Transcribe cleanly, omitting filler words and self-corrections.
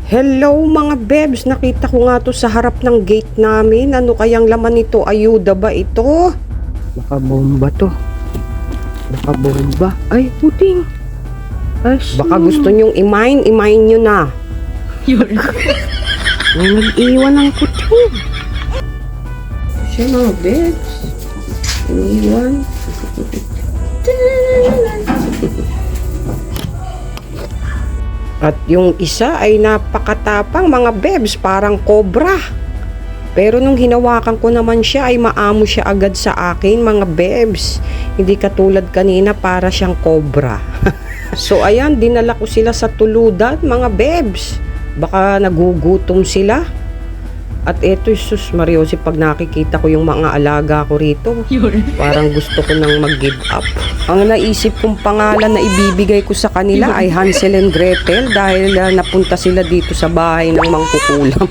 Hello mga bebs, nakita ko nga to sa harap ng gate namin. Ano kayang laman nito? Ayuda ba ito? Nakabomba to. Nakabomba. Ay, puting. Baka gusto nyong i-mine nyo na. Yun. May nag-iwan ng puting. Siya mga bebs. Iniwan. At yung isa ay napakatapang mga bebs, parang cobra. Pero nung hinawakan ko naman siya ay maamo siya agad sa akin mga bebs. Hindi katulad kanina para siyang cobra. So ayan, dinala ko sila sa tuludan mga bebs. Baka nagugutom sila. At eto, sus Mariosi, pag nakikita ko yung mga alaga ko rito, parang gusto ko nang mag-give up. Ang naisip kong pangalan na ibibigay ko sa kanila ay Hansel and Gretel dahil napunta sila dito sa bahay ng mangkukulam.